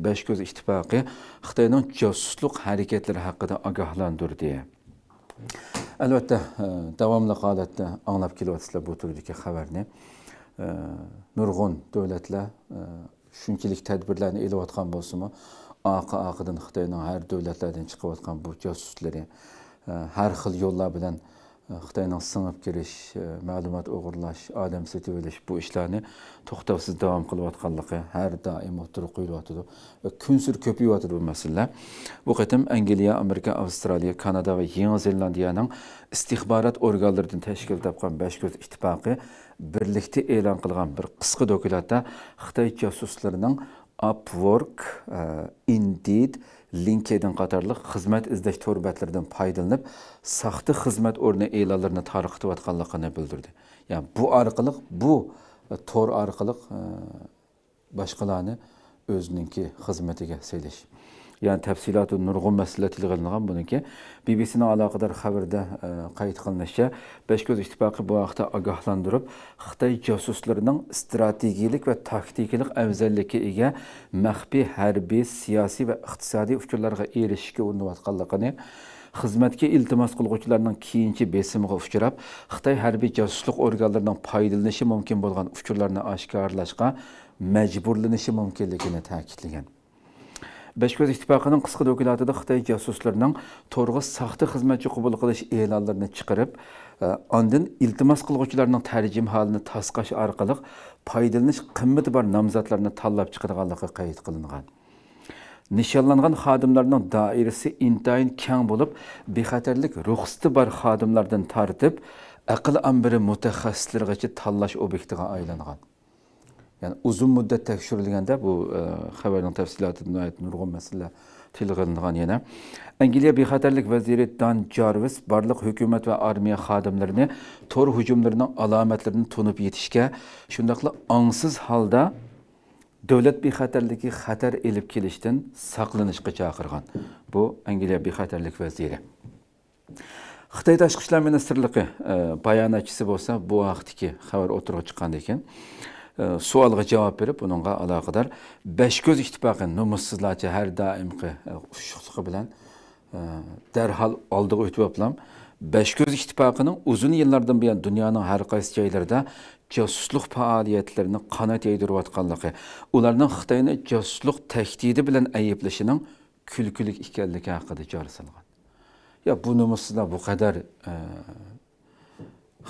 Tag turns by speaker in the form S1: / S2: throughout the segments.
S1: Beş Göz İttifaqı Xitayning josusluq harakatlari haqida ogohlantirdi. Albatta, davomli holatda anglab kelyapsizlar bu turdagi xabarni. Nurg'un davlatlar shunchalik tadbirlarni elayotgan bo'lsa-mu, aqdan Xitoyning har davlatlardan chiqayotgan bu josuslari har xil yo'llar bilan Xitoyning singib kirish, ma'lumot o'g'irlash, odam sotib olish bu ishlarni to'xtovsiz davom qilayotganligi har doim o'tirib qo'yilyotidi va kunsir ko'payyotidi bu masalalar. Bu qatim Angliya, Amerika, Avstraliya, Kanada va Yangi Zelandiyaning istixborot organlaridan tashkil topgan Besh Ko'z ittifoqi birlikda e'lon qilgan bir qisqa dokumentda Xitoy josuslarining Upwork, Indeed, LinkedIn qatorliq xizmat izlash torbatlaridan foydalanib, saxta xizmat o'rni e'lonlarini tarqatayotganligini bildirdi. Ya'ni bu orqali tor orqali boshqalarni o'zininki xizmatiga saylash. Yani tafsilotli nurg'un masalalar tilg'ilingan buniki BBC'ning aloqador xabarida qayd qilinishicha, Besh Ko'z ittifoqi bu vaqtda ogohlantirib, Xitoy josuslarining strategik va taktikalik afzallikka ega maxfiy harbiy, siyosiy va iqtisodiy uchurlarga erishishga urinayotganligini, xizmatga iltimos qiluvchilarning keyinchi besimiga uchrab, Xitoy harbiy josuslik organlarining foydalanishi mumkin bo'lgan uchurlarni oshkorlashga majburlanishi mumkinligini ta'kidlagan. Besh Ko'z ittifoqining qisqa dokumentida Xitoy josuslarining to'g'ri saxta xizmatchi qabul qilish e'lonlarini chiqarib, ondan iltimos qiluvchilarning tarjim holini tasqash orqali foydalanish qimmati bor nomzodlarni tanlab chiqarganligi qayd qilingan. Nishonlangan xodimlarning doirasi intayin keng bo'lib, bexatarlik ruxsati bor xodimlardan tortib, aql ambiri mutaxassislargacha tanlash obyektiga aylangan. Yani uzun müddet tekshirilganda bu xabarning tafsilotida nurg'un masalalar tilg'ilingan yana. Angliya bexatarlik vaziri Dan Jarvis barliq hukumat va armiya xodimlarini tor hujumlarining alomatlarini tunib yetishga, shundaqla ongsiz holda davlat bexatarligi xatar elib kelishdan saqlanishga chaqirgan. Bu Angliya bexatarlik vaziri. Xitoy Tashqi ishlar ministrligi bayonotchisi bo'lsa, bu vaqtdagi xabar o'tirib chiqqan ekan. Sualga cevap verip bununla alakadar Besh Ko'z ittifoqi nomussizlarcha her daimki ushshuqligi bilan derhal oldiga o'tib yapılam. Besh Ko'z ittifoqining uzun yillardan buyon dunyoning har qaysi joylarida josuslik faoliyatlarini qanot yaydirayotganligi, ularning Xitoyni josuslik tahdidi bilan ayblashining kulkulik ekanligi haqida jor solgan. Ya bu nomussizlar bu kadar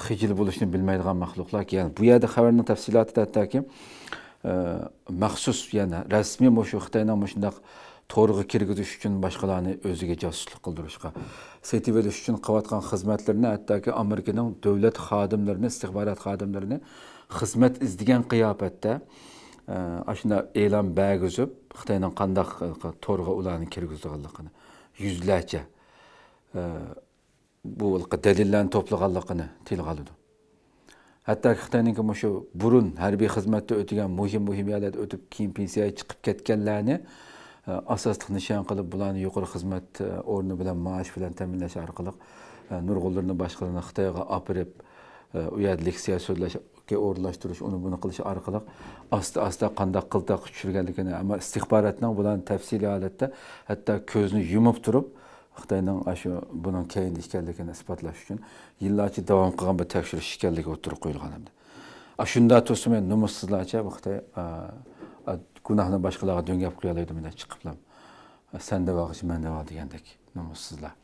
S1: xijil bo'lishni bilmaydigan maxluqlar ki, yani bu yerda xabarning tafsilotida hattoki maxsus, yani rasmiy shu Xitoyning shundoq to'g'riga kirgizish uchun boshqalarni o'ziga josuslik qildirishga, setib olish uchun qilayotgan xizmatlarini, hattoki Amerikaning davlat xodimlarini, istixborot xodimlarini xizmat izlagan qiyofatda shunda e'lon bergizib, Xitoyning qanday to'g'riga ularni kirgizganligini yuzlarcha bu delillarni to'plaganligini tilga oldi. Hatto Xitoyning shu burun harbiy xizmatda o'tgan muhim yerlarda o'tib keyin pensiyaga chiqib ketganlarni asosli nishon qilib, bularni yuqori xizmat o'rni bilan maosh bilan ta'minlash orqali nurg'unlarni boshqalarni Xitoyga olib u yerda leksiya so'zlashga o'rlashtirish, uni buni qilish orqali asta qanday qiltaq tushirganligini, ammo istixborotning bularni tafsiliy holatda hatto ko'zni yumib turib Xitoyning shu bunun keyin ekanligini isbotlash uchun yillarcha davom qilgan bir tekshirish ekanligi o'tirib qo'yilgan hamda. Shunda to'sam nomussizlarcha bu Xitoy gunohni boshqalarga do'ngab qo'ya oladi, chiqiblar. Senda vaqt, menda vaqt degandek nomussizlar.